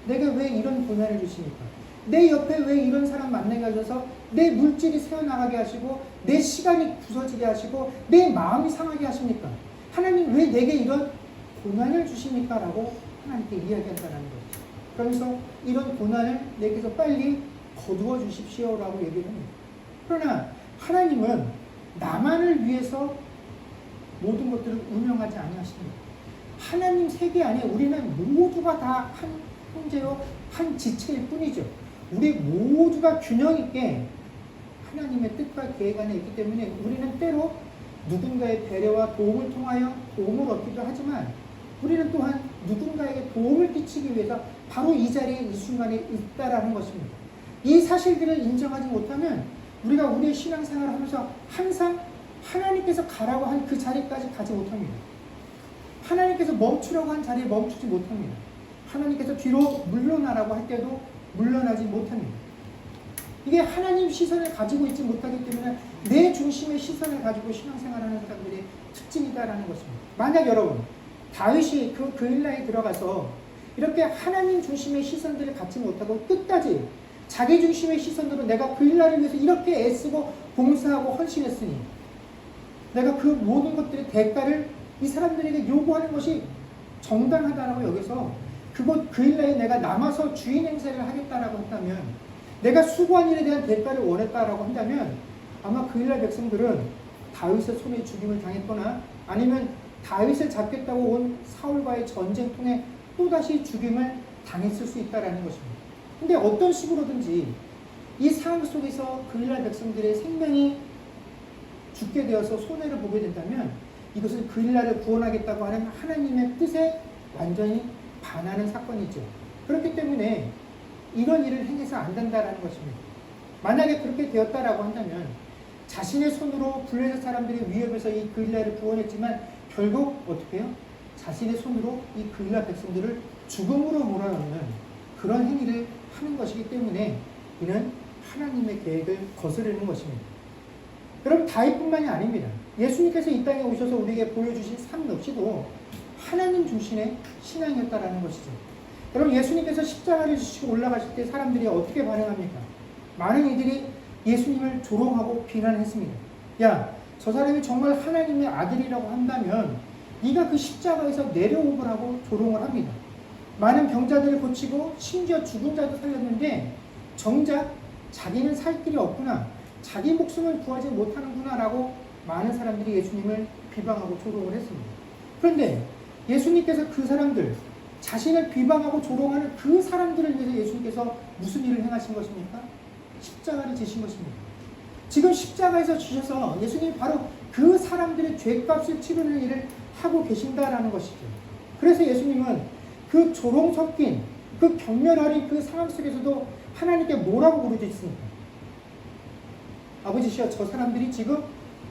내가 왜 이런 고난을 주십니까? 내 옆에 왜 이런 사람 만나게 하셔서 내 물질이 새어나가게 하시고 내 시간이 부서지게 하시고 내 마음이 상하게 하십니까? 하나님 왜 내게 이런 고난을 주십니까? 라고 하나님께 이야기한다는 거죠. 그러면서 이런 고난을 내게서 빨리 거두어 주십시오 라고 얘기를 합니다. 그러나 하나님은 나만을 위해서 모든 것들을 운영하지 아니하십니다. 하나님 세계 안에 우리는 모두가 다 한 형제요 한 지체일 뿐이죠. 우리 모두가 균형 있게 하나님의 뜻과 계획 안에 있기 때문에 우리는 때로 누군가의 배려와 도움을 통하여 도움을 얻기도 하지만 우리는 또한 누군가에게 도움을 끼치기 위해서 바로 이 자리에 이 순간에 있다라는 것입니다. 이 사실들을 인정하지 못하면 우리가 우리의 신앙생활을 하면서 항상 하나님께서 가라고 한 그 자리까지 가지 못합니다. 하나님께서 멈추라고 한 자리에 멈추지 못합니다. 하나님께서 뒤로 물러나라고 할 때도 물러나지 못합니다. 이게 하나님 시선을 가지고 있지 못하기 때문에 내 중심의 시선을 가지고 신앙생활하는 사람들의 특징이다라는 것입니다. 만약 여러분 다윗이 그 그일라에 들어가서 이렇게 하나님 중심의 시선들을 갖지 못하고 끝까지 자기 중심의 시선으로 내가 그일라를 위해서 이렇게 애쓰고 봉사하고 헌신했으니 내가 그 모든 것들의 대가를 이 사람들에게 요구하는 것이 정당하다라고 여기서 그곳 그일라에 내가 남아서 주인 행세를 하겠다라고 한다면 내가 수고한 일에 대한 대가를 원했다라고 한다면 아마 그일라 백성들은 다윗의 손에 죽임을 당했거나 아니면 다윗을 잡겠다고 온 사울과의 전쟁통에 또다시 죽임을 당했을 수 있다라는 것입니다. 근데 어떤 식으로든지 이 상황 속에서 그일라 백성들의 생명이 죽게 되어서 손해를 보게 된다면 이것은 그일라를 구원하겠다고 하는 하나님의 뜻에 완전히 반하는 사건이죠. 그렇기 때문에 이런 일을 행해서 안 된다라는 것입니다. 만약에 그렇게 되었다라고 한다면 자신의 손으로 블레셋 사람들의 위협에서 이 그일라를 구원했지만 결국 어떻게 해요? 자신의 손으로 이 그일라 백성들을 죽음으로 몰아넣는 그런 행위를 하는 것이기 때문에 이는 하나님의 계획을 거스르는 것입니다. 여러분 다윗뿐만이 아닙니다. 예수님께서 이 땅에 오셔서 우리에게 보여주신 삶 역시도 하나님 중심의 신앙이었다라는 것이죠. 여러분 예수님께서 십자가를 지시고 올라가실 때 사람들이 어떻게 반응합니까? 많은 이들이 예수님을 조롱하고 비난했습니다. 야, 저 사람이 정말 하나님의 아들이라고 한다면 네가 그 십자가에서 내려오라고 조롱을 합니다. 많은 병자들을 고치고 심지어 죽은 자도 살렸는데 정작 자기는 살 길이 없구나, 자기 목숨을 구하지 못하는구나 라고 많은 사람들이 예수님을 비방하고 조롱을 했습니다. 그런데 예수님께서 그 사람들, 자신을 비방하고 조롱하는 그 사람들을 위해서 예수님께서 무슨 일을 행하신 것입니까? 십자가를 지신 것입니다. 지금 십자가에서 주셔서 예수님이 바로 그 사람들의 죄값을 치르는 일을 하고 계신다라는 것이죠. 그래서 예수님은 그 조롱 섞인 그 경멸 어린 그 상황 속에서도 하나님께 뭐라고 부르짖습니까? 아버지시여, 저 사람들이 지금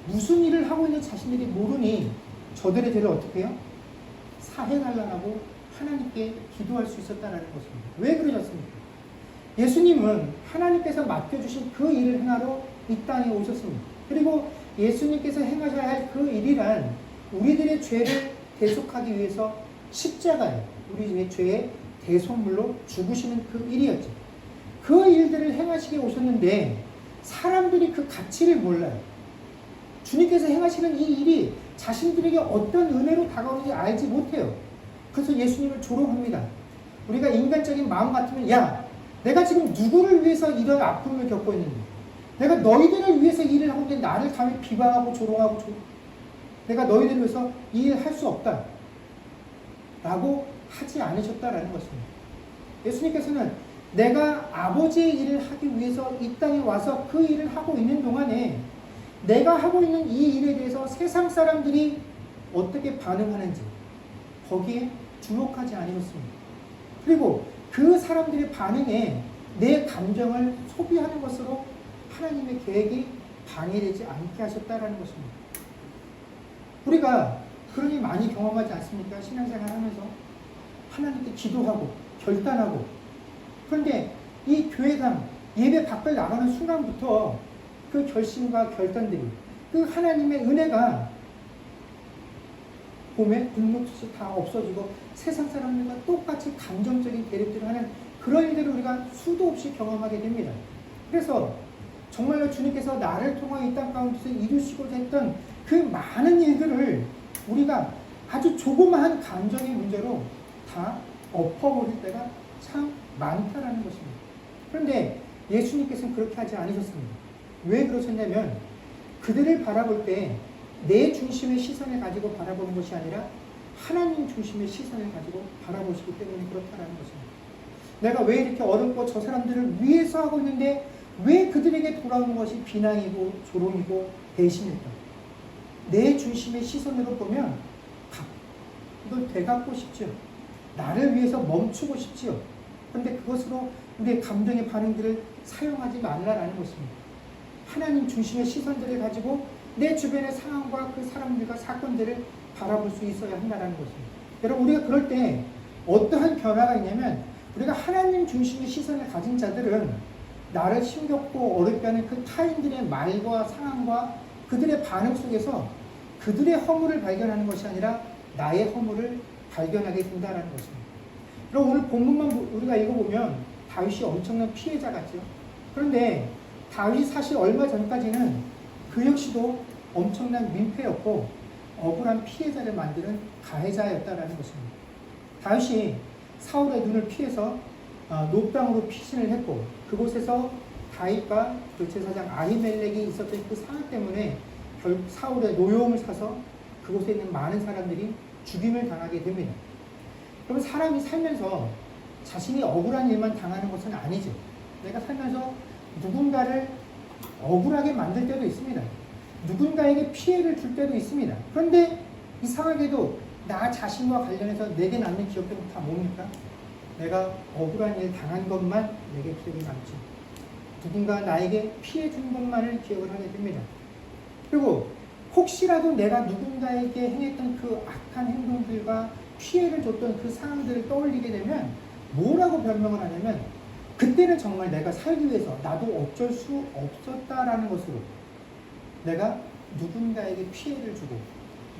무슨 일을 하고 있는 자신들이 모르니 저들의 죄를 어떻게 해요? 사해달라고 하나님께 기도할 수 있었다는 것입니다. 왜 그러셨습니까? 예수님은 하나님께서 맡겨주신 그 일을 행하러 이 땅에 오셨습니다. 그리고 예수님께서 행하셔야 할 그 일이란 우리들의 죄를 대속하기 위해서 십자가에 우리의 죄의 대속물로 죽으시는 그 일이었죠. 그 일들을 행하시게 오셨는데 사람들이 그 가치를 몰라요. 주님께서 행하시는 이 일이 자신들에게 어떤 은혜로 다가오는지 알지 못해요. 그래서 예수님을 조롱합니다. 우리가 인간적인 마음 같으면, 야, 내가 지금 누구를 위해서 이런 아픔을 겪고 있는데, 내가 너희들을 위해서 일을 하고 있는데 나를 감히 비방하고 조롱하고 내가 너희들을 위해서 이 일을 할 수 없다 라고 하지 않으셨다라는 것입니다. 예수님께서는 내가 아버지의 일을 하기 위해서 이 땅에 와서 그 일을 하고 있는 동안에 내가 하고 있는 이 일에 대해서 세상 사람들이 어떻게 반응하는지 거기에 주목하지 않으셨습니다. 그리고 그 사람들의 반응에 내 감정을 소비하는 것으로 하나님의 계획이 방해되지 않게 하셨다라는 것입니다. 우리가 그런 일 많이 경험하지 않습니까? 신앙생활 하면서 하나님께 기도하고 결단하고, 그런데 이 교회당 예배 밖을 나가는 순간부터 그 결심과 결단들이, 그 하나님의 은혜가 봄에 불쑥 다 없어지고 세상 사람들과 똑같이 감정적인 대립들을 하는 그런 일들을 우리가 수도 없이 경험하게 됩니다. 그래서 정말로 주님께서 나를 통하여 이 땅 가운데서 이루시고자 했던 그 많은 일들을 우리가 아주 조그마한 감정의 문제로 다 엎어버릴 때가 참 많다라는 것입니다. 그런데 예수님께서는 그렇게 하지 않으셨습니다. 왜 그러셨냐면 그들을 바라볼 때 내 중심의 시선을 가지고 바라보는 것이 아니라 하나님 중심의 시선을 가지고 바라보시기 때문에 그렇다라는 것입니다. 내가 왜 이렇게 어렵고 저 사람들을 위해서 하고 있는데 왜 그들에게 돌아오는 것이 비난이고 조롱이고 배신일까? 내 중심의 시선으로 보면 이걸 되갚고 싶죠. 나를 위해서 멈추고 싶지요. 그런데 그것으로 우리의 감정의 반응들을 사용하지 말라라는 것입니다. 하나님 중심의 시선들을 가지고 내 주변의 상황과 그 사람들과 사건들을 바라볼 수 있어야 한다는 것입니다. 여러분, 우리가 그럴 때 어떠한 변화가 있냐면, 우리가 하나님 중심의 시선을 가진 자들은 나를 힘겹고 어렵게 하는 그 타인들의 말과 상황과 그들의 반응 속에서 그들의 허물을 발견하는 것이 아니라 나의 허물을 발견하게 된다는 것입니다. 그럼 오늘 본문만 우리가 읽어보면 다윗이 엄청난 피해자 같죠. 그런데 다윗이 사실 얼마 전까지는 그 역시도 엄청난 민폐였고 억울한 피해자를 만드는 가해자였다라는 것입니다. 다윗이 사울의 눈을 피해서 높당으로 피신을 했고, 그곳에서 다윗과 그 제사장 아히멜렉이 있었던 그 상황 때문에 결국 사울의 노여움을 사서 그곳에 있는 많은 사람들이 죽임을 당하게 됩니다. 그러면 사람이 살면서 자신이 억울한 일만 당하는 것은 아니죠. 내가 살면서 누군가를 억울하게 만들 때도 있습니다. 누군가에게 피해를 줄 때도 있습니다. 그런데 이상하게도 나 자신과 관련해서 내게 남는 기억들은 다 뭡니까? 내가 억울한 일 당한 것만 내게 기억이 남죠. 누군가 나에게 피해 준 것만을 기억을 하게 됩니다. 그리고 혹시라도 내가 누군가에게 행했던 그 악한 행동들과 피해를 줬던 그 상황들을 떠올리게 되면 뭐라고 변명을 하냐면, 그때는 정말 내가 살기 위해서 나도 어쩔 수 없었다라는 것으로 내가 누군가에게 피해를 주고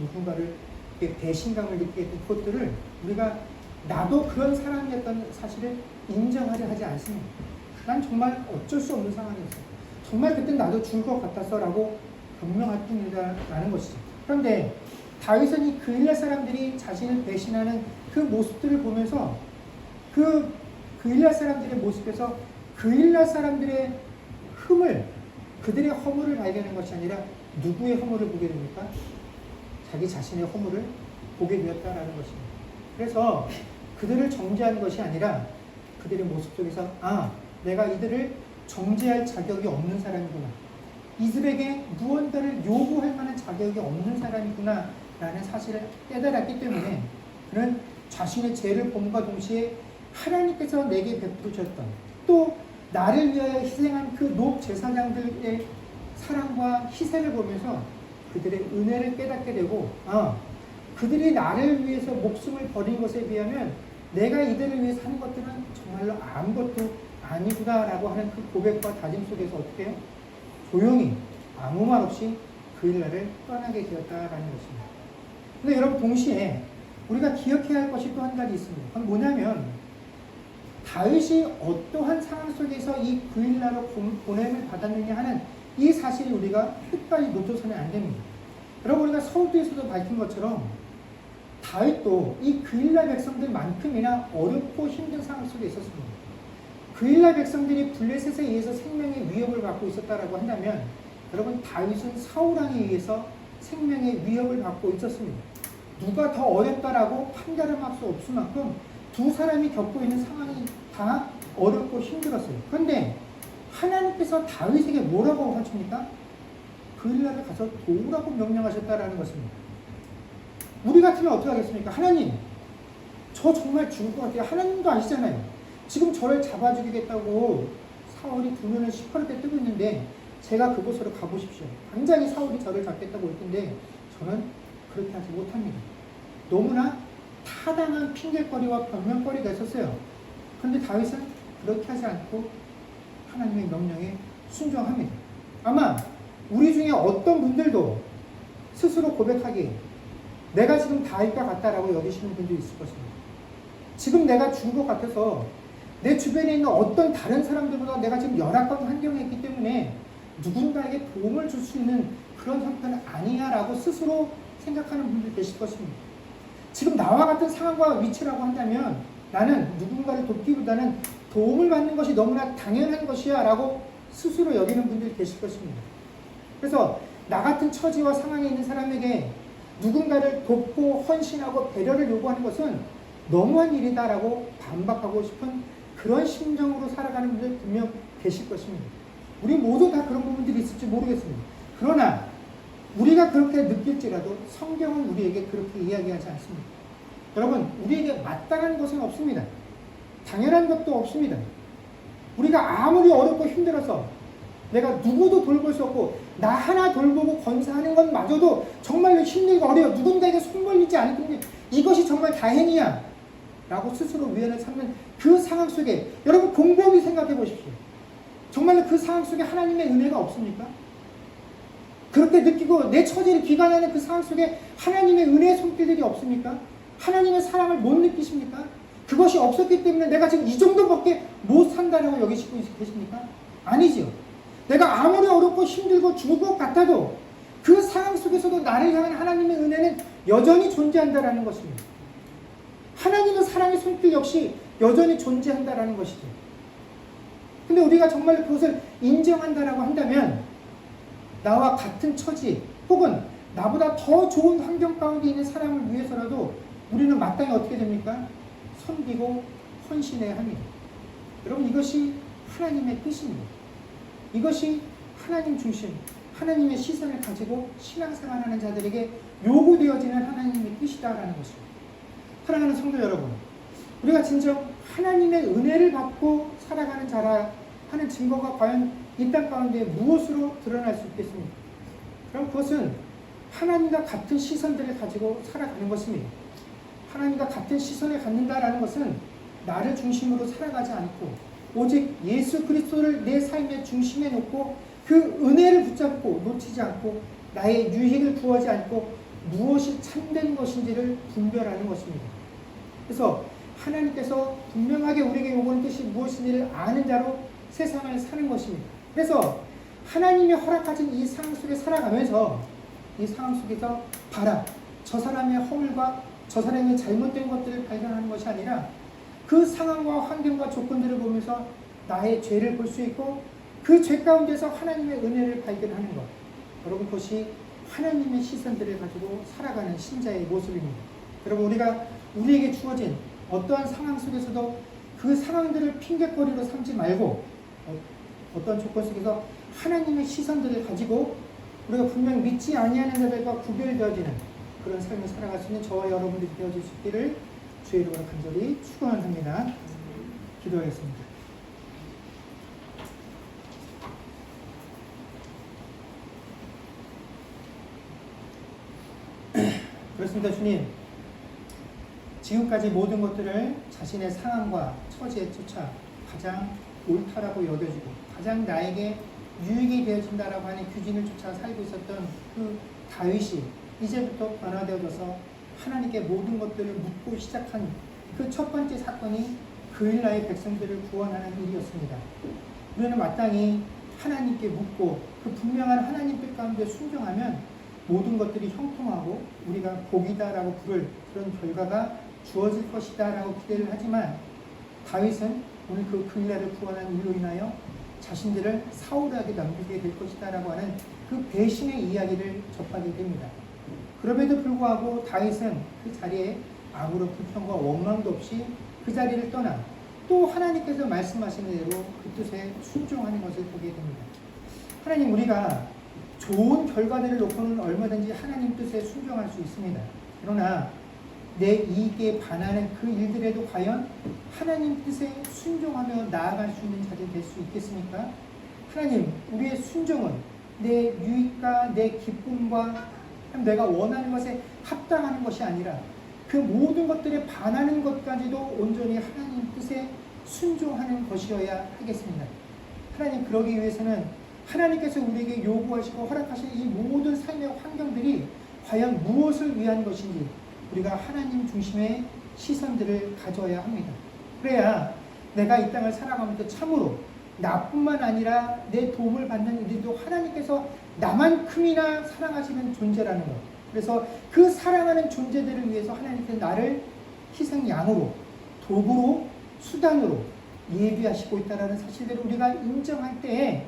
누군가를 배신감을 느끼게 했던 것들을 우리가 나도 그런 사람이었다는 사실을 인정하려 하지 않습니다. 난 정말 어쩔 수 없는 상황이었어. 정말 그때 나도 죽을 것 같았어 라고 변명할 뿐이라는 것이죠. 그런데 다윗은 이 그일라 사람들이 자신을 배신하는 그 모습들을 보면서 그일라 사람들의 모습에서 그일라 사람들의 그들의 허물을 발견한 것이 아니라 누구의 허물을 보게 됩니까? 자기 자신의 허물을 보게 되었다라는 것입니다. 그래서 그들을 정죄하는 것이 아니라 그들의 모습 속에서 내가 이들을 정죄할 자격이 없는 사람이구나. 이들에게 무언가를 요구할 만한 자격이 없는 사람이구나 라는 사실을 깨달았기 때문에 그는 자신의 죄를 범과 동시에 하나님께서 내게 베풀으셨던 또 나를 위하여 희생한 그 녹제사장들의 사랑과 희생을 보면서 그들의 은혜를 깨닫게 되고 그들이 나를 위해서 목숨을 버린 것에 비하면 내가 이들을 위해서 한 것들은 정말로 아무것도 아니구나 라고 하는 그 고백과 다짐 속에서 어떻게 해요? 조용히 아무 말 없이 그 일날을 떠나게 되었다라는 것입니다. 근데 여러분 동시에 우리가 기억해야 할 것이 또 한 가지 있습니다. 그건 뭐냐면 다윗이 어떠한 상황 속에서 이 9일날로 보냄을 받았느냐 하는 이 사실이 우리가 끝까지 놓쳐서는 안 됩니다. 여러분 우리가 서두에서도 밝힌 것처럼 다윗도 이 9일날 백성들만큼이나 어렵고 힘든 상황 속에 있었습니다. 9일날 백성들이 블레셋에 의해서 생명의 위협을 받고 있었다라고 한다면 여러분 다윗은 사울왕에 의해서 생명의 위협을 받고 있었습니다. 누가 더 어렵다라고 판가름할 수 없을 만큼 두 사람이 겪고 있는 상황이 다 어렵고 힘들었어요. 그런데 하나님께서 다윗에게 뭐라고 하십니까? 그 일날에 가서 도우라고 명령하셨다라는 것입니다. 우리 같으면 어떻게 하겠습니까? 하나님, 저 정말 죽을 것 같아요. 하나님도 아시잖아요. 지금 저를 잡아 죽이겠다고 사울이 두 눈을 시퍼렇게 뜨고 있는데 제가 그곳으로 가보십시오. 당장에 사울이 저를 잡겠다고 할 텐데 저는 그렇게 하지 못합니다. 너무나 타당한 핑계거리와 변명거리가 있었어요. 그런데 다윗은 그렇게 하지 않고 하나님의 명령에 순종합니다. 아마 우리 중에 어떤 분들도 스스로 고백하기에 내가 지금 다윗과 같다라고 여기시는 분들이 있을 것입니다. 지금 내가 죽을 것 같아서 내 주변에 있는 어떤 다른 사람들보다 내가 지금 열악한 환경에 있기 때문에 누군가에게 도움을 줄 수 있는 그런 형편은 아니야 라고 스스로 생각하는 분들 계실 것입니다. 지금 나와 같은 상황과 위치라고 한다면 나는 누군가를 돕기보다는 도움을 받는 것이 너무나 당연한 것이야 라고 스스로 여기는 분들이 계실 것입니다. 그래서 나 같은 처지와 상황에 있는 사람에게 누군가를 돕고 헌신하고 배려를 요구하는 것은 너무한 일이다 라고 반박하고 싶은 그런 심정으로 살아가는 분들 분명 계실 것입니다. 우리 모두 다 그런 부분들이 있을지 모르겠습니다. 그러나 우리가 그렇게 느낄지라도 성경은 우리에게 그렇게 이야기하지 않습니다. 여러분, 우리에게 마땅한 것은 없습니다. 당연한 것도 없습니다. 우리가 아무리 어렵고 힘들어서 내가 누구도 돌볼 수 없고 나 하나 돌보고 건사하는 것마저도 정말로 힘들고 어려워. 누군가에게 손 벌리지 않을 텐데 이것이 정말 다행이야 라고 스스로 위안을 삼는 그 상황 속에 여러분 곰곰이 생각해 보십시오. 정말로 그 상황 속에 하나님의 은혜가 없습니까? 그렇게 느끼고 내 처지를 비관하는 그 상황 속에 하나님의 은혜의 손길들이 없습니까? 하나님의 사랑을 못 느끼십니까? 그것이 없었기 때문에 내가 지금 이 정도밖에 못 산다라고 여기시고 계십니까? 아니죠. 내가 아무리 어렵고 힘들고 죽을 것 같아도 그 상황 속에서도 나를 향한 하나님의 은혜는 여전히 존재한다라는 것입니다. 하나님의 사랑의 손길 역시 여전히 존재한다라는 것이죠. 근데 우리가 정말 그것을 인정한다라고 한다면 나와 같은 처지 혹은 나보다 더 좋은 환경 가운데 있는 사람을 위해서라도 우리는 마땅히 어떻게 됩니까? 섬기고 헌신해야 합니다. 여러분 이것이 하나님의 뜻입니다. 이것이 하나님 중심, 하나님의 시선을 가지고 신앙생활하는 자들에게 요구되어지는 하나님의 뜻이다라는 것입니다. 사랑하는 성도 여러분, 우리가 진정 하나님의 은혜를 받고 살아가는 자라 하는 증거가 과연 이 땅 가운데 무엇으로 드러날 수 있겠습니까? 그럼 그것은 하나님과 같은 시선들을 가지고 살아가는 것입니다. 하나님과 같은 시선을 갖는다라는 것은 나를 중심으로 살아가지 않고 오직 예수 그리스도를 내 삶의 중심에 놓고 그 은혜를 붙잡고 놓치지 않고 나의 유익을 구하지 않고 무엇이 참된 것인지를 분별하는 것입니다. 그래서 하나님께서 분명하게 우리에게 요구하는 뜻이 무엇인지를 아는 자로 세상을 사는 것입니다. 그래서 하나님이 허락하신 이 상황 속에 살아가면서 이 상황 속에서 봐라, 저 사람의 허물과 저 사람의 잘못된 것들을 발견하는 것이 아니라 그 상황과 환경과 조건들을 보면서 나의 죄를 볼 수 있고 그 죄 가운데서 하나님의 은혜를 발견하는 것. 여러분 그것이 하나님의 시선들을 가지고 살아가는 신자의 모습입니다. 여러분 우리에게 주어진 어떠한 상황 속에서도 그 상황들을 핑계거리로 삼지 말고 어떤 조건 속에서 하나님의 시선들을 가지고 우리가 분명 믿지 아니하는 자들과 구별되어지는 그런 삶을 살아갈 수 있는 저와 여러분들이 되어질 수 있기를 주의 이름으로 간절히 축원합니다. 기도하겠습니다. 그렇습니다. 주님, 지금까지 모든 것들을 자신의 상황과 처지에 쫓아 가장 옳다라고 여겨지고 가장 나에게 유익이 되어진다라고 하는 규진을 쫓아 살고 있었던 그 다윗이 이제부터 변화되어져서 하나님께 모든 것들을 묻고 시작한 그 첫 번째 사건이 그일 나의 백성들을 구원하는 일이었습니다. 우리는 마땅히 하나님께 묻고 그 분명한 하나님 뜻 가운데 순종하면 모든 것들이 형통하고 우리가 복이다라고 부를 그런 결과가 주어질 것이다라고 기대를 하지만 다윗은 오늘 그 그일라를 구원한 일로 인하여 자신들을 사울에게 남기게 될 것이다라고 하는 그 배신의 이야기를 접하게 됩니다. 그럼에도 불구하고 다윗은 그 자리에 아무런 불평과 원망도 없이 그 자리를 떠나 또 하나님께서 말씀하신 대로 그 뜻에 순종하는 것을 보게 됩니다. 하나님, 우리가 좋은 결과들을 놓고는 얼마든지 하나님 뜻에 순종할 수 있습니다. 그러나 내 이익에 반하는 그 일들에도 과연 하나님 뜻에 순종하며 나아갈 수 있는 자들이 될 수 있겠습니까? 하나님, 우리의 순종은 내 유익과 내 기쁨과 내가 원하는 것에 합당하는 것이 아니라 그 모든 것들에 반하는 것까지도 온전히 하나님 뜻에 순종하는 것이어야 하겠습니다. 하나님, 그러기 위해서는 하나님께서 우리에게 요구하시고 허락하신 이 모든 삶의 환경들이 과연 무엇을 위한 것인지 우리가 하나님 중심의 시선들을 가져야 합니다. 그래야 내가 이 땅을 살아가면서 참으로 나뿐만 아니라 내 도움을 받는 이들도 하나님께서 나만큼이나 사랑하시는 존재라는 것. 그래서 그 사랑하는 존재들을 위해서 하나님께서 나를 희생양으로, 도구로, 수단으로 예비하시고 있다는 사실들을 우리가 인정할 때에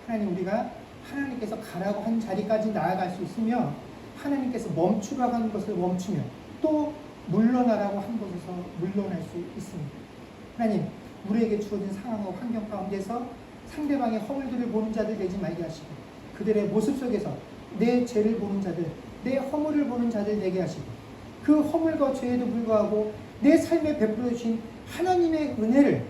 하나님, 우리가 하나님께서 가라고 한 자리까지 나아갈 수 있으며 하나님께서 멈추라고 하는 것을 멈추며 또 물러나라고 한 곳에서 물러날 수 있습니다. 하나님, 우리에게 주어진 상황과 환경 가운데서 상대방의 허물들을 보는 자들 되지 말게 하시고 그들의 모습 속에서 내 죄를 보는 자들, 내 허물을 보는 자들 되게 하시고 그 허물과 죄에도 불구하고 내 삶에 베풀어 주신 하나님의 은혜를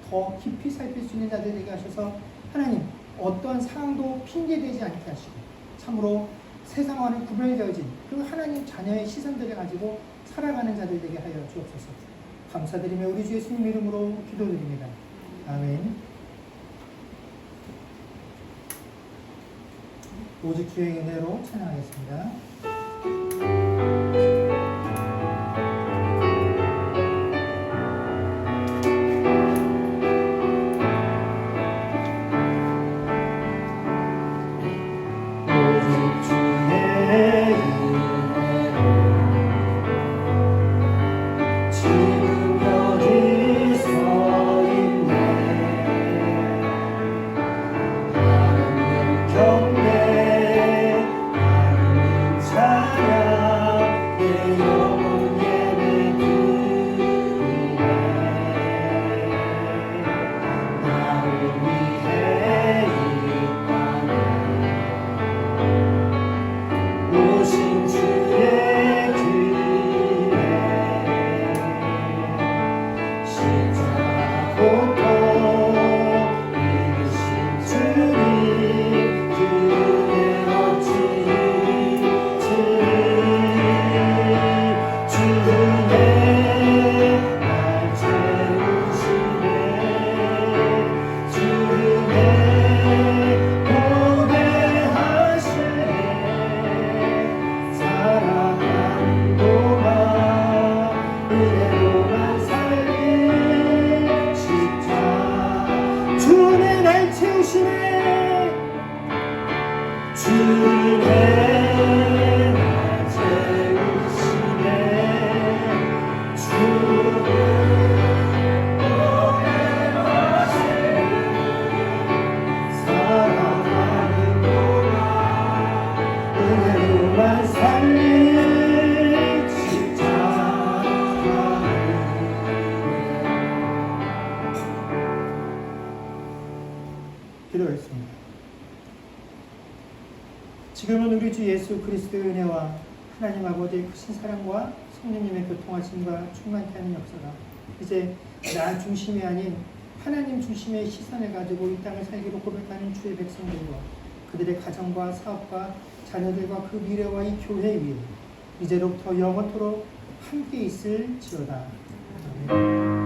더 깊이 살필 수 있는 자들 되게 하셔서 하나님, 어떤 상황도 핑계되지 않게 하시고 참으로 세상과는 구별되어진 그 하나님 자녀의 시선들을 가지고 살아가는 자들 되게 하여 주옵소서. 감사드리며 우리 주 예수님 이름으로 기도드립니다. 아멘. 오직 주의 은혜로 찬양하겠습니다. 기도하겠습니다. 지금은 우리 주 예수 그리스도의 은혜와 하나님 아버지의 크신 사랑과 성령님의 교통하심과 충만케 하는 역사가 이제 나 중심이 아닌 하나님 중심의 시선을 가지고 이 땅을 살기로 고백하는 주의 백성들과 그들의 가정과 사업과 자녀들과 그 미래와 이 교회 위에 이제로부터 영원토록 함께 있을지어다. 아멘.